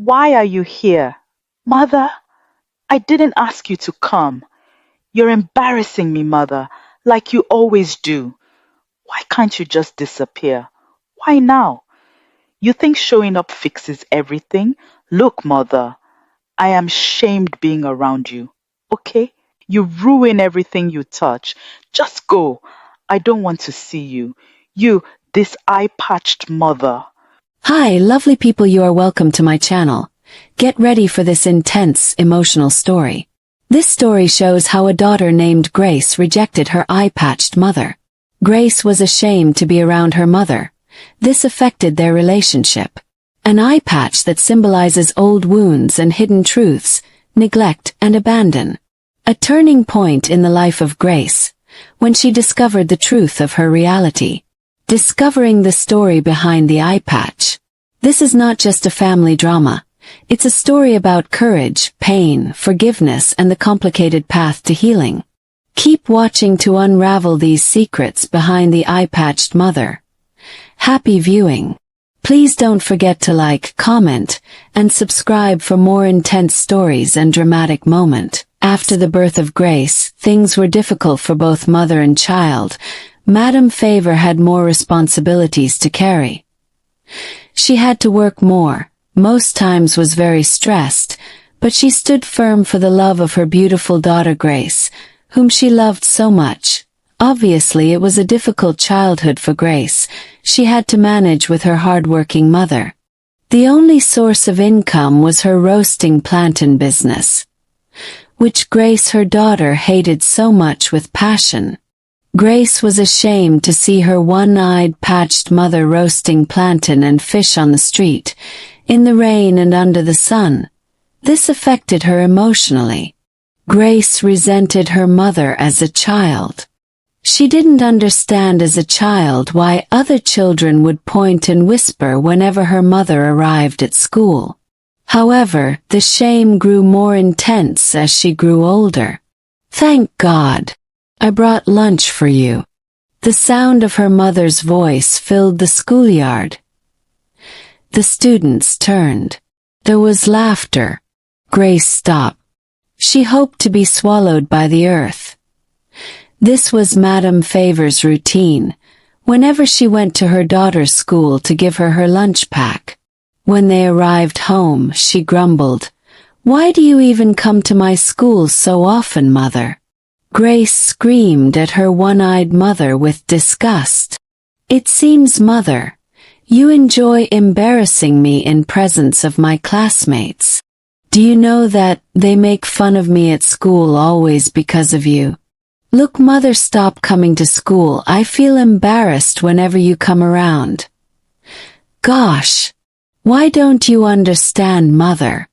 Why are you here? Mother, I didn't ask you to come. You're embarrassing me, Mother, like you always do. Why can't you just disappear? Why now? You think showing up fixes everything? Look, Mother, I am shamed being around you. Okay? You ruin everything you touch. Just go. I don't want to see you. You, this eye-patched mother. Hi, lovely people, you are welcome to my channel. Get ready for this intense, emotional story. This story shows how a daughter named Grace rejected her eye-patched mother. Grace was ashamed to be around her mother. This affected their relationship. An eye patch that symbolizes old wounds and hidden truths, neglect and abandon. A turning point in the life of Grace, when she discovered the truth of her reality. Discovering the story behind the eye patch. This is not just a family drama. It's a story about courage, pain, forgiveness, and the complicated path to healing. Keep watching to unravel these secrets behind the eye-patched mother. Happy viewing. Please don't forget to like, comment, and subscribe for more intense stories and dramatic moment. After the birth of Grace, things were difficult for both mother and child. Madame Favor had more responsibilities to carry. She had to work more, most times was very stressed, but she stood firm for the love of her beautiful daughter Grace, whom she loved so much. Obviously it was a difficult childhood for Grace. She had to manage with her hard-working mother. The only source of income was her roasting plantain business, which Grace, her daughter, hated so much with passion. Grace was ashamed to see her one-eyed patched mother roasting plantain and fish on the street, in the rain and under the sun. This affected her emotionally. Grace resented her mother as a child. She didn't understand as a child why other children would point and whisper whenever her mother arrived at school. However, the shame grew more intense as she grew older. Thank God. I brought lunch for you. The sound of her mother's voice filled the schoolyard. The students turned. There was laughter. Grace stopped. She hoped to be swallowed by the earth. This was Madame Favor's routine, whenever she went to her daughter's school to give her her lunch pack. When they arrived home, she grumbled, "Why do you even come to my school so often, Mother?" Grace screamed at her one-eyed mother with disgust. "It seems, Mother, you enjoy embarrassing me in presence of my classmates. Do you know that they make fun of me at school always because of you? Look, Mother, stop coming to school. I feel embarrassed whenever you come around." "Gosh, why don't you understand, Mother?"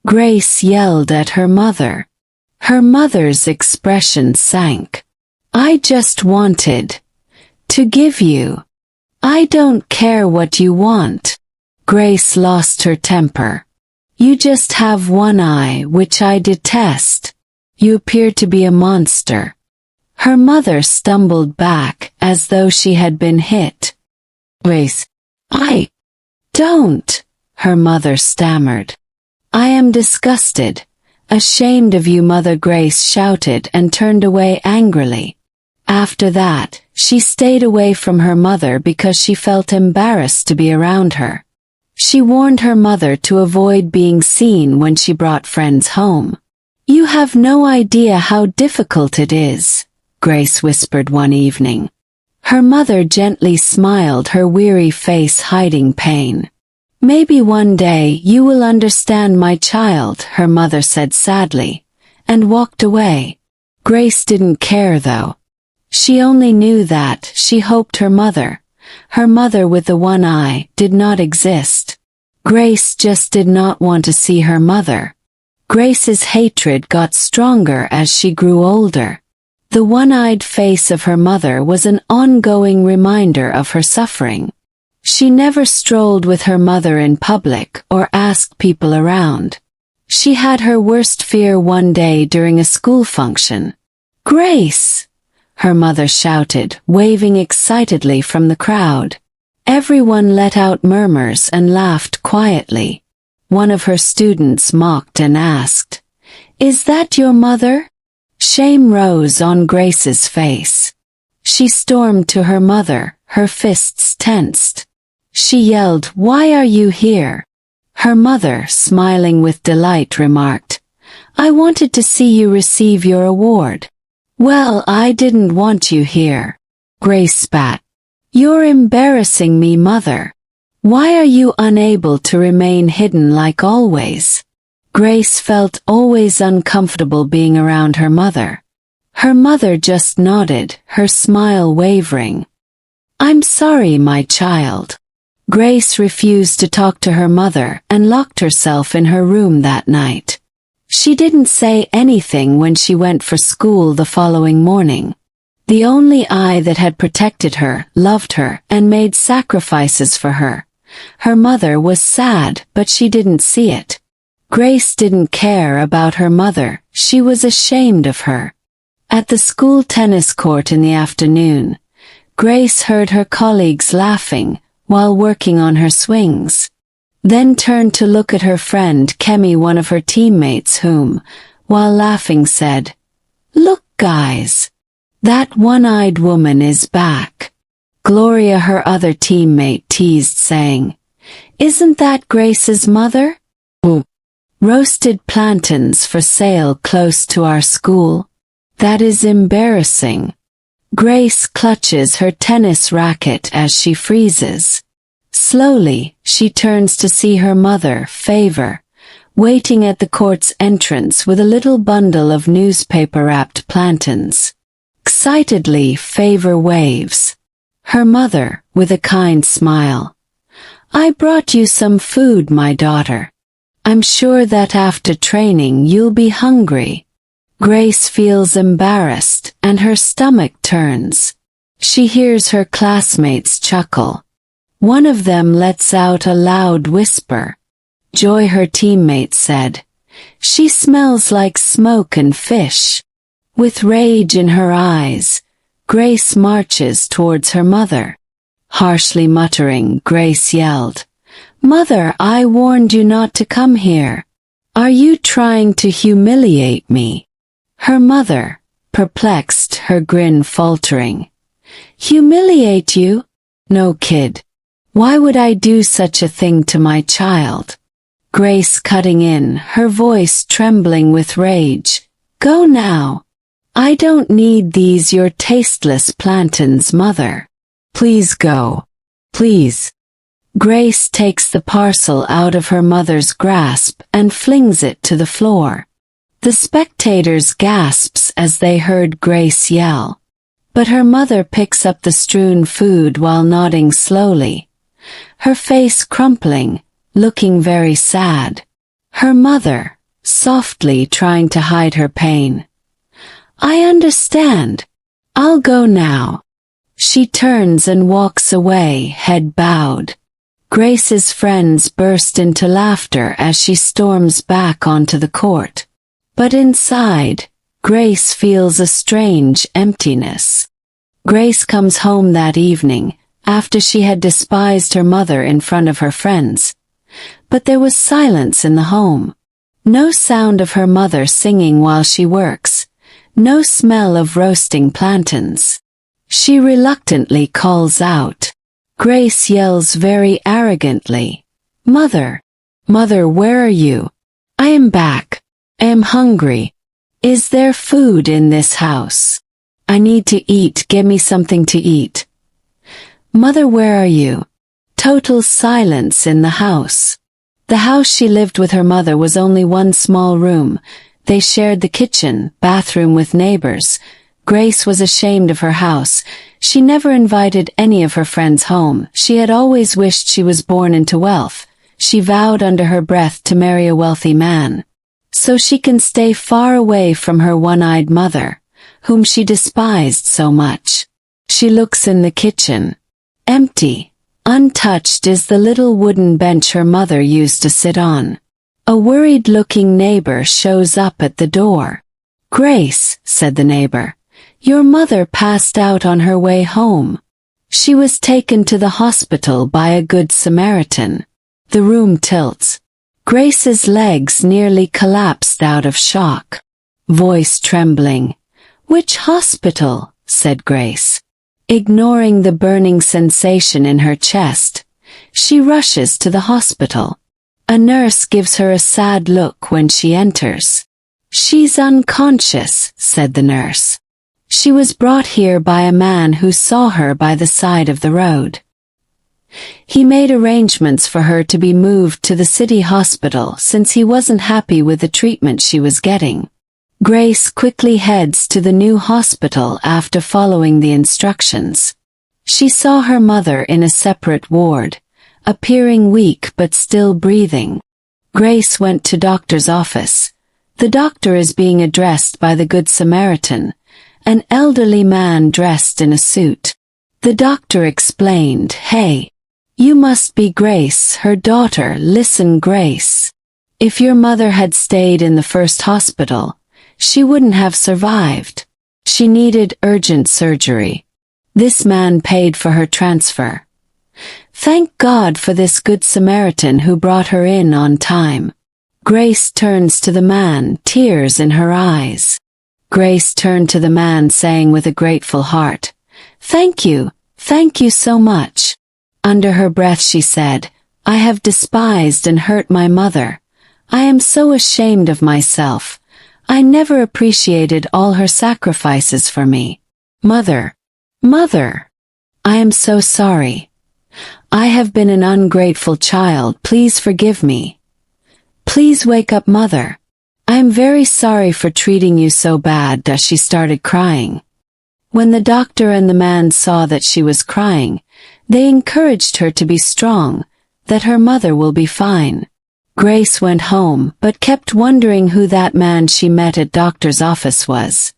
Grace yelled at her mother. Her mother's expression sank. "I just wanted to give you. I don't care what you want." Grace lost her temper. "You just have one eye, which I detest. You appear to be a monster." Her mother stumbled back as though she had been hit. "Grace, I don't," her mother stammered. "I am disgusted. Ashamed of you, Mother," Grace shouted and turned away angrily. After that, she stayed away from her mother because she felt embarrassed to be around her. She warned her mother to avoid being seen when she brought friends home. "You have no idea how difficult it is," Grace whispered one evening. Her mother gently smiled, her weary face hiding pain. "Maybe one day you will understand, my child," her mother said sadly, and walked away. Grace didn't care though. She only knew that she hoped her mother with the one eye, did not exist. Grace just did not want to see her mother. Grace's hatred got stronger as she grew older. The one-eyed face of her mother was an ongoing reminder of her suffering. She never strolled with her mother in public or asked people around. She had her worst fear one day during a school function. "Grace!" her mother shouted, waving excitedly from the crowd. Everyone let out murmurs and laughed quietly. one of her students mocked and asked, "Is that your mother?" Shame rose on Grace's face. She stormed to her mother, her fists tensed. She yelled, "Why are you here?" Her mother, smiling with delight, remarked, "I wanted to see you receive your award." "Well, I didn't want you here." Grace spat. "You're embarrassing me, mother. Why are you unable to remain hidden like always?" Grace felt always uncomfortable being around her mother. Her mother just nodded, her smile wavering. "I'm sorry, my child." Grace refused to talk to her mother and locked herself in her room that night. She didn't say anything when she went for school the following morning. The only eye that had protected her, loved her, and made sacrifices for her. Her mother was sad, but she didn't see it. Grace didn't care about her mother, she was ashamed of her. At the school tennis court in the afternoon, Grace heard her colleagues laughing while working on her swings. Then turned to look at her friend Kemi, one of her teammates whom, while laughing, said, "Look, guys. That one-eyed woman is back." Gloria, her other teammate, teased, saying, "Isn't that Grace's mother?" "Roasted plantains for sale close to our school? That is embarrassing." Grace clutches her tennis racket as she freezes. Slowly, she turns to see her mother, Favor, waiting at the court's entrance with a little bundle of newspaper-wrapped plantains. Excitedly, Favor waves. Her mother, with a kind smile, "I brought you some food, my daughter. I'm sure that after training you'll be hungry." Grace feels embarrassed, and her stomach turns. She hears her classmates chuckle. One of them lets out a loud whisper. Joy, her teammate, said, "She smells like smoke and fish." With rage in her eyes, Grace marches towards her mother. Harshly muttering, Grace yelled, "Mother, I warned you not to come here. Are you trying to humiliate me?" Her mother, perplexed, her grin faltering. "Humiliate you? No, kid. Why would I do such a thing to my child?" Grace cutting in, her voice trembling with rage. "Go now. I don't need these your tasteless plantains, mother. Please go. Please." Grace takes the parcel out of her mother's grasp and flings it to the floor. The spectators gasps as they heard Grace yell. But her mother picks up the strewn food while nodding slowly, her face crumpling, looking very sad. Her mother, softly trying to hide her pain. "I understand. I'll go now." She turns and walks away, head bowed. Grace's friends burst into laughter as she storms back onto the court. But inside, Grace feels a strange emptiness. Grace comes home that evening, after she had despised her mother in front of her friends. But there was silence in the home. No sound of her mother singing while she works. No smell of roasting plantains. She reluctantly calls out. Grace yells very arrogantly, "Mother! Mother, where are you? I am back. I am hungry. Is there food in this house? I need to eat. Give me something to eat. Mother, where are you?" Total silence in the house. The house she lived with her mother was only one small room. They shared the kitchen, bathroom with neighbors. Grace was ashamed of her house. She never invited any of her friends home. She had always wished she was born into wealth. She vowed under her breath to marry a wealthy man, so she can stay far away from her one-eyed mother, whom she despised so much. She looks in the kitchen. Empty, untouched is the little wooden bench her mother used to sit on. A worried-looking neighbor shows up at the door. "Grace," said the neighbor, "your mother passed out on her way home. She was taken to the hospital by a good Samaritan." The room tilts. Grace's legs nearly collapsed out of shock. Voice trembling. "Which hospital?" said Grace. Ignoring the burning sensation in her chest, she rushes to the hospital. A nurse gives her a sad look when she enters. "She's unconscious," said the nurse. "She was brought here by a man who saw her by the side of the road. He made arrangements for her to be moved to the city hospital since he wasn't happy with the treatment she was getting." Grace quickly heads to the new hospital after following the instructions. She saw her mother in a separate ward, appearing weak but still breathing. Grace went to doctor's office. The doctor is being addressed by the Good Samaritan, an elderly man dressed in a suit. The doctor explained, "Hey, you must be Grace, her daughter. Listen, Grace. If your mother had stayed in the first hospital, she wouldn't have survived. She needed urgent surgery. This man paid for her transfer. Thank God for this Good Samaritan who brought her in on time." Grace turns to the man, tears in her eyes. Grace turned to the man saying with a grateful heart, thank you so much." Under her breath she said, "I have despised and hurt my mother. I am so ashamed of myself. I never appreciated all her sacrifices for me. Mother, I am so sorry. I have been an ungrateful child. Please forgive me. Please wake up, Mother. I am very sorry for treating you so bad." She started crying. When the doctor and the man saw that she was crying, they encouraged her to be strong, that her mother will be fine. Grace went home but kept wondering who that man she met at doctor's office was.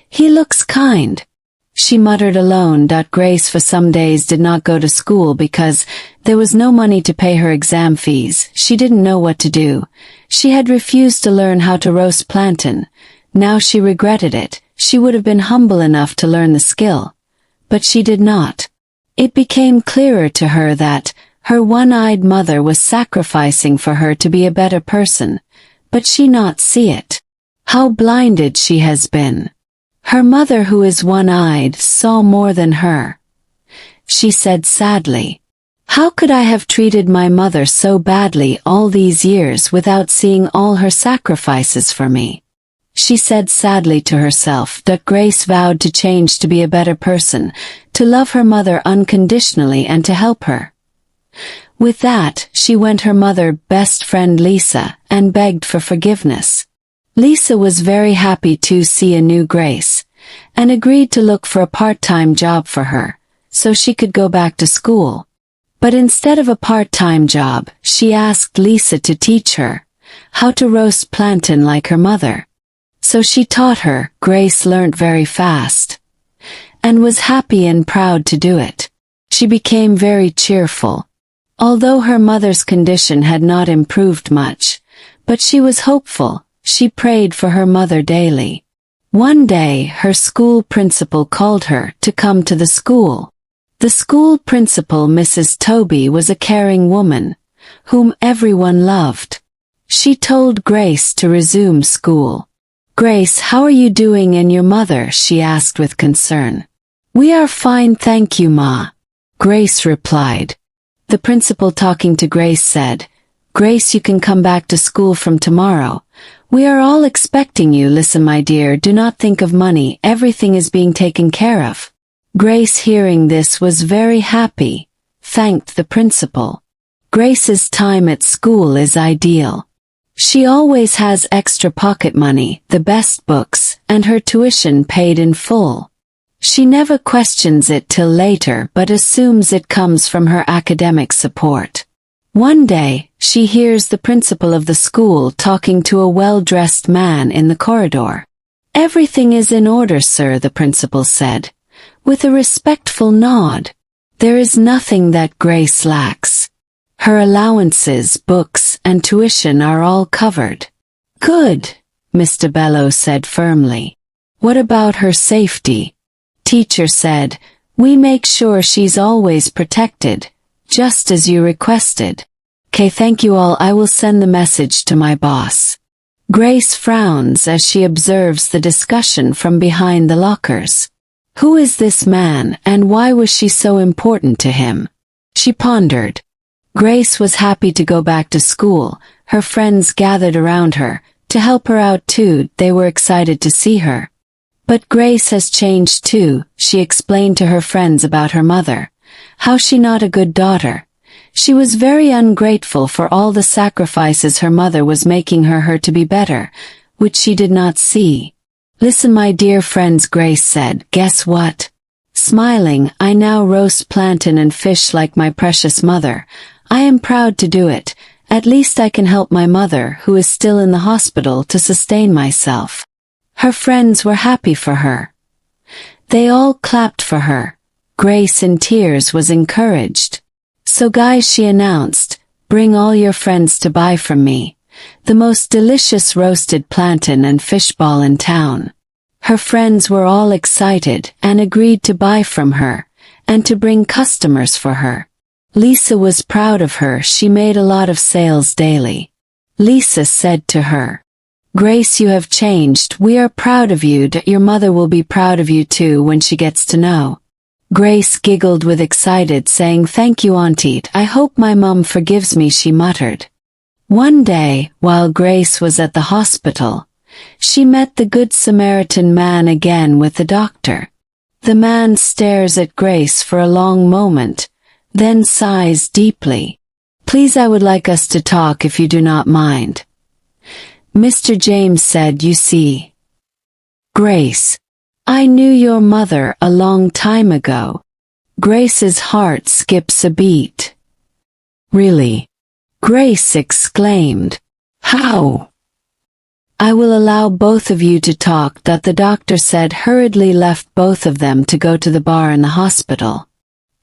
"He looks kind," she muttered alone. Grace for some days did not go to school because there was no money to pay her exam fees. She didn't know what to do. She had refused to learn how to roast plantain. Now she regretted it. She would have been humble enough to learn the skill. But she did not. It became clearer to her that her one-eyed mother was sacrificing for her to be a better person, but she not see it. How blinded she has been. Her mother, who is one-eyed, saw more than her. She said sadly, "How could I have treated my mother so badly all these years without seeing all her sacrifices for me?" She said sadly to herself that Grace vowed to change to be a better person, to love her mother unconditionally and to help her. With that, she went her mother's best friend Lisa and begged for forgiveness. Lisa was very happy to see a new Grace, and agreed to look for a part-time job for her, so she could go back to school. But instead of a part-time job, she asked Lisa to teach her how to roast plantain like her mother. So she taught her. Grace learned very fast, and was happy and proud to do it. She became very cheerful. Although her mother's condition had not improved much, but she was hopeful. She prayed for her mother daily. One day, her school principal called her to come to the school. The school principal, Mrs. Toby, was a caring woman, whom everyone loved. She told Grace to resume school. "Grace, how are you doing and your mother?" she asked with concern. "We are fine, thank you, Ma," Grace replied. The principal, talking to Grace, said, "Grace, you can come back to school from tomorrow. We are all expecting you. Listen, my dear, do not think of money. Everything is being taken care of." Grace, hearing this, was very happy, thanked the principal. Grace's time at school is ideal. She always has extra pocket money, the best books, and her tuition paid in full. She never questions it till later but assumes it comes from her academic support. One day, she hears the principal of the school talking to a well-dressed man in the corridor. "Everything is in order, sir," the principal said, with a respectful nod. "There is nothing that Grace lacks. Her allowances, books, and tuition are all covered." "Good," Mr. Bello said firmly. "What about her safety?" Teacher said, "We make sure she's always protected, just as you requested." "'Kay, thank you all. I will send the message to my boss." Grace frowns as she observes the discussion from behind the lockers. Who is this man, and why was she so important to him? She pondered. Grace was happy to go back to school. Her friends gathered around her. To help her out too, they were excited to see her. But Grace has changed too. She explained to her friends about her mother. How she not a good daughter. She was very ungrateful for all the sacrifices her mother was making her to be better, which she did not see. "Listen, my dear friends," Grace said, "guess what?" Smiling, "I now roast plantain and fish like my precious mother. I am proud to do it. At least I can help my mother, who is still in the hospital, to sustain myself." Her friends were happy for her. They all clapped for her. Grace, in tears, was encouraged. "So guys," she announced, "bring all your friends to buy from me. The most delicious roasted plantain and fish ball in town." Her friends were all excited and agreed to buy from her, and to bring customers for her. Lisa was proud of her. She made a lot of sales daily. Lisa said to her, "Grace, you have changed. We are proud of you. Your mother will be proud of you too when she gets to know." Grace giggled with excited, saying, "Thank you, Auntie. I hope my mum forgives me," she muttered. One day, while Grace was at the hospital, she met the Good Samaritan man again with the doctor. The man stares at Grace for a long moment, then sighs deeply. "Please, I would like us to talk if you do not mind." Mr. James said, "You see, Grace, I knew your mother a long time ago." Grace's heart skips a beat. "Really?" Grace exclaimed. "How?" "I will allow both of you to talk," that the doctor said, hurriedly left both of them to go to the bar in the hospital.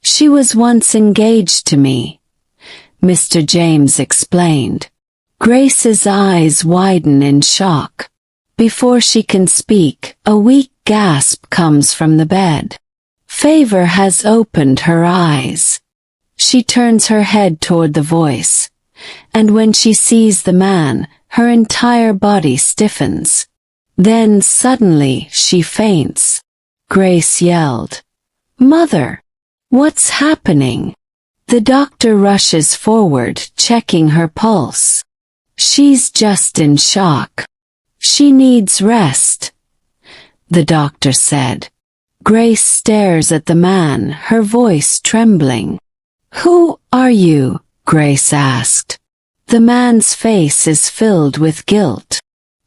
"She was once engaged to me," Mr. James explained. Grace's eyes widen in shock. Before she can speak, a weak gasp comes from the bed. Favor has opened her eyes. She turns her head toward the voice, and when she sees the man, her entire body stiffens. Then suddenly she faints. Grace yelled, "Mother! What's happening?" The doctor rushes forward, checking her pulse. "She's just in shock. She needs rest," the doctor said. Grace stares at the man, her voice trembling. "Who are you?" Grace asked. The man's face is filled with guilt.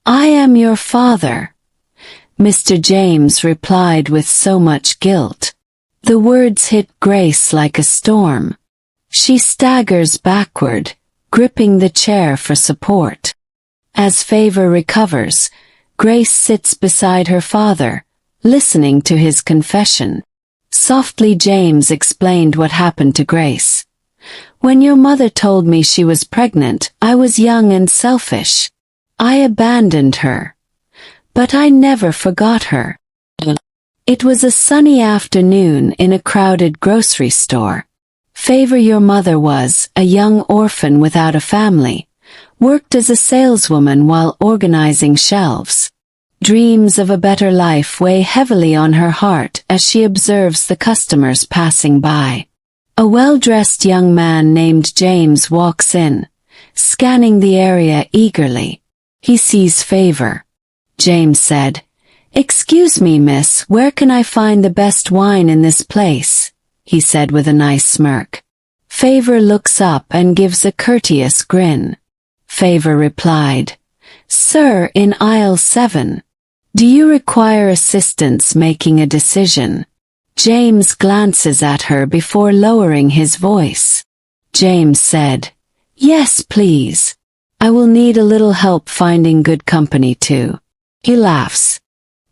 "I am your father," Mr. James replied with so much guilt. The words hit Grace like a storm. She staggers backward, gripping the chair for support. As Favor recovers, Grace sits beside her father, listening to his confession. Softly, James explained what happened to Grace. "When your mother told me she was pregnant, I was young and selfish. I abandoned her. But I never forgot her. It was a sunny afternoon in a crowded grocery store. Favor, your mother was a young orphan without a family, worked as a saleswoman while organizing shelves. Dreams of a better life weigh heavily on her heart as she observes the customers passing by. A well-dressed young man named James walks in, scanning the area eagerly. He sees Favor. James said, "Excuse me, miss, where can I find the best wine in this place?" he said with a nice smirk. Favor looks up and gives a courteous grin. Favor replied, "Sir, in aisle 7. Do you require assistance making a decision?" James glances at her before lowering his voice. James said, "Yes, please. I will need a little help finding good company too." He laughs.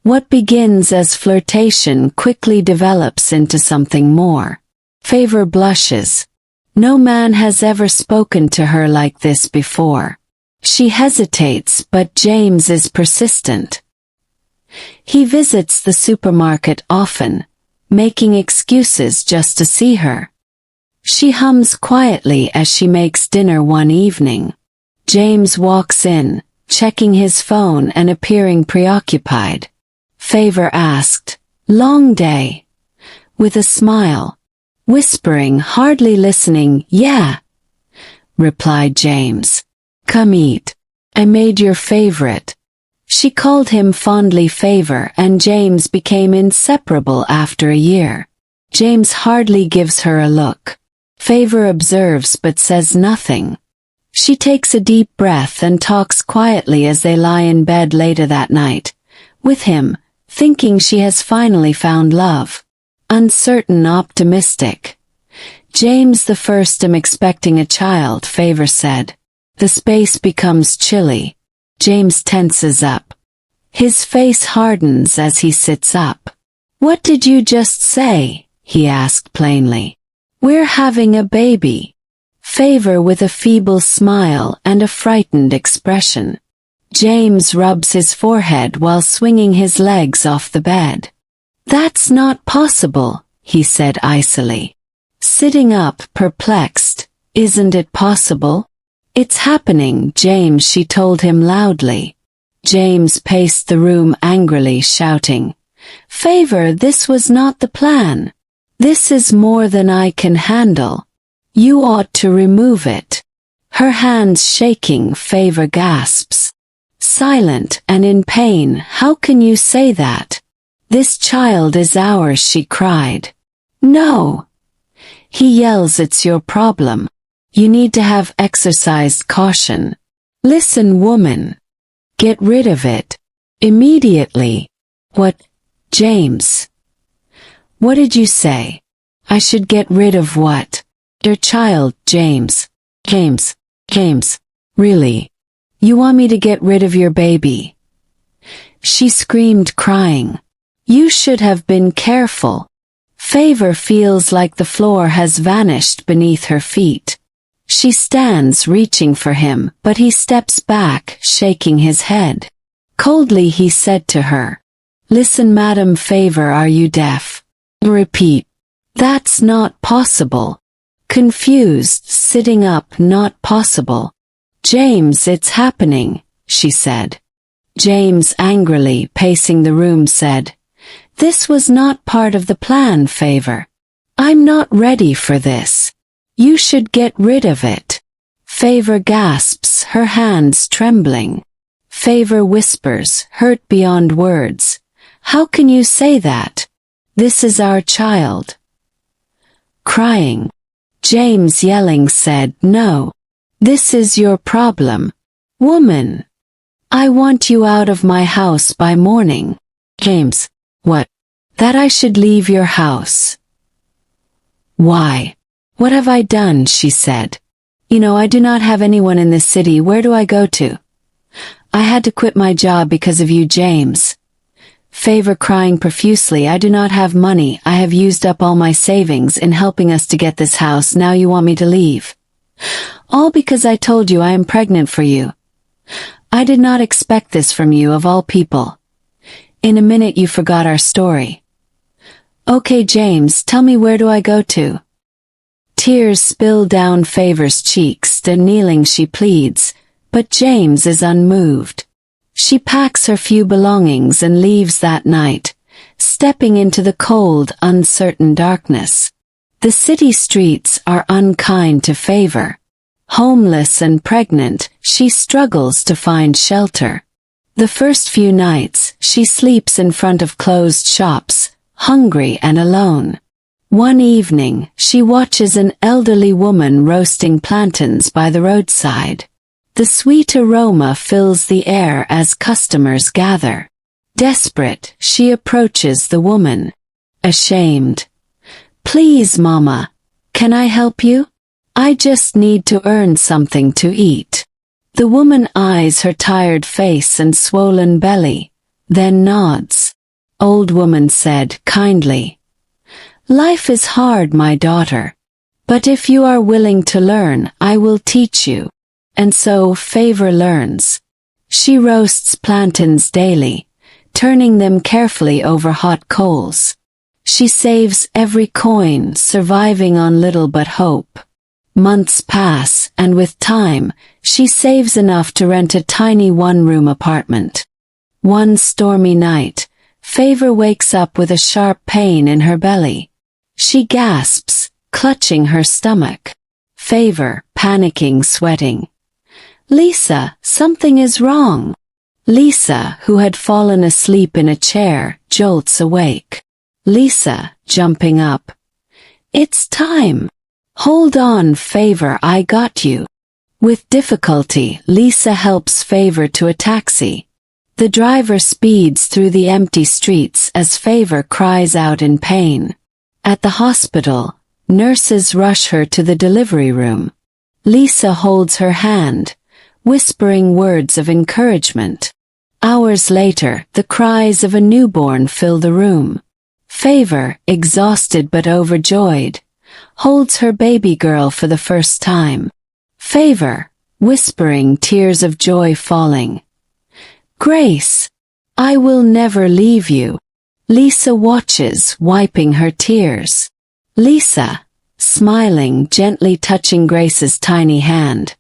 What begins as flirtation quickly develops into something more. Favor blushes. No man has ever spoken to her like this before. She hesitates, but James is persistent. He visits the supermarket often, making excuses just to see her. She hums quietly as she makes dinner one evening. James walks in, checking his phone and appearing preoccupied. Favor asked, "Long day?" With a smile. Whispering, hardly listening, "Yeah," replied James. "Come eat. I made your favorite." She called him fondly Favor, and James became inseparable after a year. James hardly gives her a look. Favor observes but says nothing. She takes a deep breath and talks quietly as they lie in bed later that night, with him, thinking she has finally found love. Uncertain, optimistic. "James the first am expecting a child," Favor said. The space becomes chilly. James tenses up. His face hardens as he sits up. "What did you just say?" he asked plainly. "We're having a baby." Favor with a feeble smile and a frightened expression. James rubs his forehead while swinging his legs off the bed. "That's not possible," he said icily. Sitting up, perplexed. "Isn't it possible?" "It's happening, James," she told him loudly. James paced the room angrily, shouting, "Favor, this was not the plan. This is more than I can handle. You ought to remove it." Her hands shaking, Favor gasps. Silent and in pain, "How can you say that? This child is ours," she cried. "No." He yells, "It's your problem. You need to have exercised caution. Listen, woman. Get rid of it. Immediately." "What, James? What did you say? I should get rid of what?" "Your child, James." James. "Really? You want me to get rid of your baby?" She screamed, crying. "You should have been careful." Favor feels like the floor has vanished beneath her feet. She stands, reaching for him, but he steps back, shaking his head. Coldly he said to her, "Listen, Madam Favor, are you deaf?" Repeat. "That's not possible." Confused, sitting up, "Not possible." "James, it's happening," she said. James, angrily pacing the room, said, "This was not part of the plan, Favor. I'm not ready for this. You should get rid of it." Favor gasps, her hands trembling. Favor whispers, hurt beyond words, "How can you say that? This is our child." Crying. James, yelling, said, "No. This is your problem. Woman. I want you out of my house by morning." James, "What? That I should leave your house?" "Why? What have I done?" she said. I do not have anyone in this city. Where do I go to? I had to quit my job because of you, James." Favor, crying profusely, "I do not have money. I have used up all my savings in helping us to get this house. Now you want me to leave? All because I told you I am pregnant for you. I did not expect this from you, of all people. In a minute you forgot our story. Okay, James, tell me, where do I go to?" Tears spill down Favor's cheeks, then kneeling she pleads, but James is unmoved. She packs her few belongings and leaves that night, stepping into the cold, uncertain darkness. The city streets are unkind to Favor. Homeless and pregnant, she struggles to find shelter. The first few nights, she sleeps in front of closed shops, hungry and alone. One evening, she watches an elderly woman roasting plantains by the roadside. The sweet aroma fills the air as customers gather. Desperate, she approaches the woman. Ashamed. "Please, Mama, can I help you? I just need to earn something to eat." The woman eyes her tired face and swollen belly, then nods. Old woman said kindly, "Life is hard, my daughter. But if you are willing to learn, I will teach you." And so Favor learns. She roasts plantains daily, turning them carefully over hot coals. She saves every coin, surviving on little but hope. Months pass, and with time, she saves enough to rent a tiny one-room apartment. One stormy night, Favor wakes up with a sharp pain in her belly. She gasps, clutching her stomach. Favor, panicking, sweating. "Lisa, something is wrong." Lisa, who had fallen asleep in a chair, jolts awake. Lisa, jumping up. "It's time. Hold on, Favor, I got you." With difficulty, Lisa helps Favor to a taxi. The driver speeds through the empty streets as Favor cries out in pain. At the hospital, nurses rush her to the delivery room. Lisa holds her hand, whispering words of encouragement. Hours later, the cries of a newborn fill the room. Favor, exhausted but overjoyed, holds her baby girl for the first time. Favor, whispering, tears of joy falling. "Grace, I will never leave you." Lisa watches, wiping her tears. Lisa, smiling, gently touching Grace's tiny hand.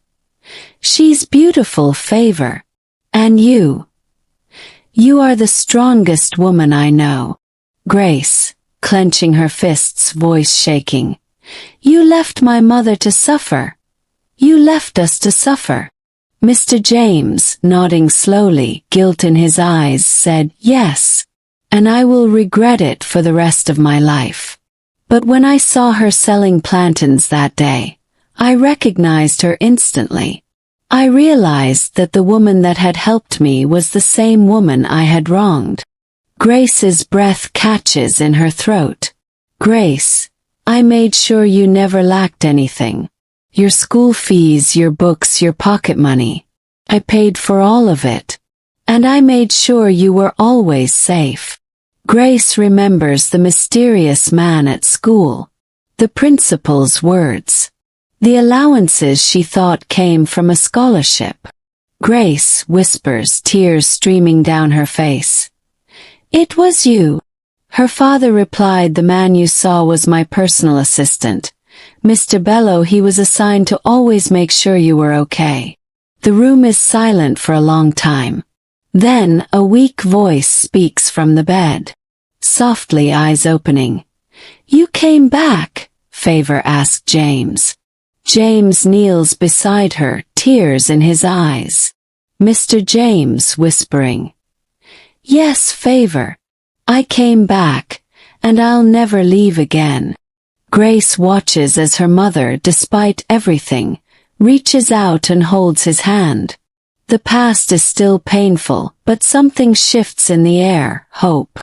"She's beautiful, Favor. And you. You are the strongest woman I know." Grace, clenching her fists, voice shaking. "You left my mother to suffer. You left us to suffer." Mr. James, nodding slowly, guilt in his eyes, said, "Yes. And I will regret it for the rest of my life. But when I saw her selling plantains that day, I recognized her instantly. I realized that the woman that had helped me was the same woman I had wronged." Grace's breath catches in her throat. "Grace, I made sure you never lacked anything. Your school fees, your books, your pocket money. I paid for all of it. And I made sure you were always safe." Grace remembers the mysterious man at school. The principal's words. The allowances she thought came from a scholarship. Grace whispers, tears streaming down her face. "It was you." Her father replied, "The man you saw was my personal assistant. Mr. Bello, he was assigned to always make sure you were okay." The room is silent for a long time. Then, a weak voice speaks from the bed. Softly, eyes opening. "You came back?" Favor asked James. James kneels beside her, tears in his eyes. Mr. James whispering. "Yes, Favor. I came back, and I'll never leave again." Grace watches as her mother, despite everything, reaches out and holds his hand. The past is still painful, but something shifts in the air, hope.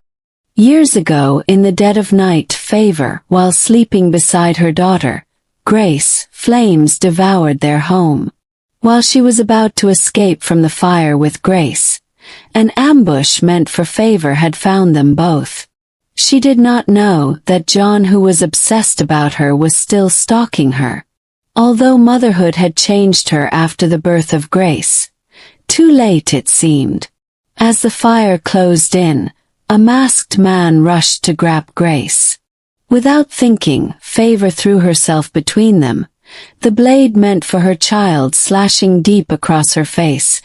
Years ago, in the dead of night, Favor, while sleeping beside her daughter, Grace, flames devoured their home. While she was about to escape from the fire with Grace, an ambush meant for Favor had found them both. She did not know that John, who was obsessed about her, was still stalking her. Although motherhood had changed her after the birth of Grace. Too late, it seemed. As the fire closed in, a masked man rushed to grab Grace. Without thinking, Favor threw herself between them, the blade meant for her child slashing deep across her face,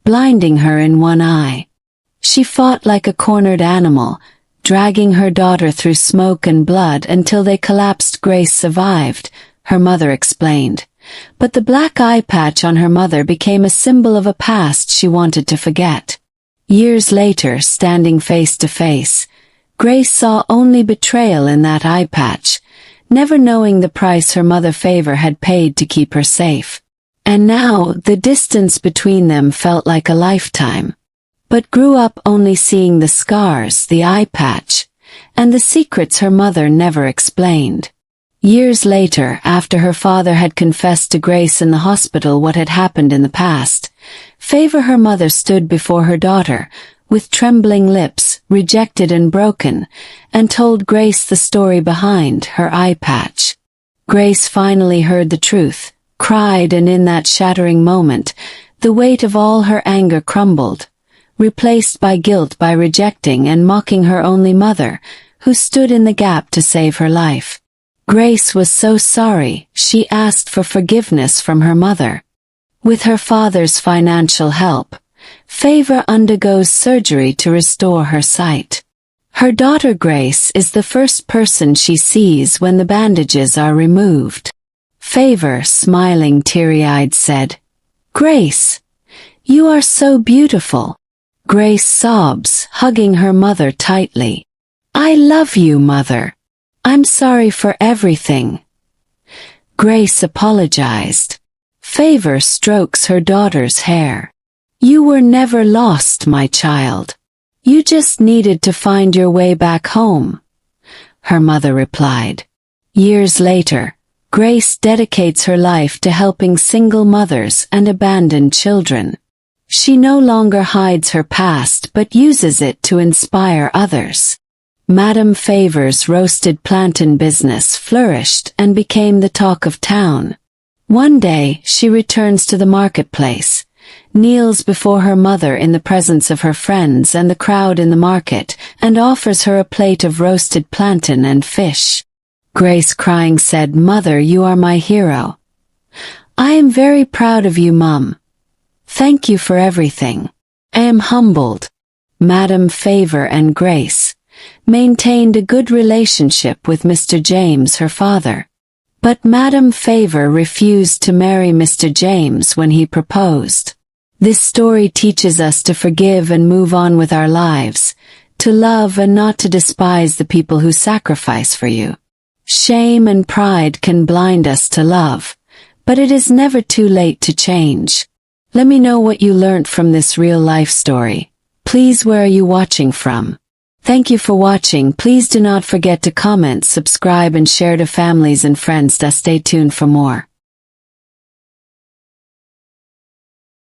blinding her in one eye. She fought like a cornered animal, dragging her daughter through smoke and blood until they collapsed. Grace survived, her mother explained. But the black eye patch on her mother became a symbol of a past she wanted to forget. Years later, standing face to face, Grace saw only betrayal in that eye patch, never knowing the price her mother Favor had paid to keep her safe. And now, the distance between them felt like a lifetime. But grew up only seeing the scars, the eye patch, and the secrets her mother never explained. Years later, after her father had confessed to Grace in the hospital what had happened in the past, Favor, her mother, stood before her daughter, with trembling lips, rejected and broken, and told Grace the story behind her eye patch. Grace finally heard the truth, cried, and in that shattering moment, the weight of all her anger crumbled, replaced by guilt, by rejecting and mocking her only mother, who stood in the gap to save her life. Grace was so sorry, she asked for forgiveness from her mother. With her father's financial help, Favor undergoes surgery to restore her sight. Her daughter Grace is the first person she sees when the bandages are removed. Favor, smiling teary-eyed, said, "Grace, you are so beautiful." Grace sobs, hugging her mother tightly. "I love you, Mother. I'm sorry for everything." Grace apologized. Favor strokes her daughter's hair. "You were never lost, my child. You just needed to find your way back home," her mother replied. Years later, Grace dedicates her life to helping single mothers and abandoned children. She no longer hides her past but uses it to inspire others. Madame Favor's roasted plantain business flourished and became the talk of town. One day, she returns to the marketplace, kneels before her mother in the presence of her friends and the crowd in the market, and offers her a plate of roasted plantain and fish. Grace, crying, said, "Mother, you are my hero. I am very proud of you, Mum. Thank you for everything. I am humbled." Madame Favor and Grace maintained a good relationship with Mr. James, her father. But Madame Favor refused to marry Mr. James when he proposed. This story teaches us to forgive and move on with our lives, to love and not to despise the people who sacrifice for you. Shame and pride can blind us to love, but it is never too late to change. Let me know what you learned from this real-life story. Please, where are you watching from? Thank you for watching. Please do not forget to comment, subscribe and share to families and friends. Stay tuned for more.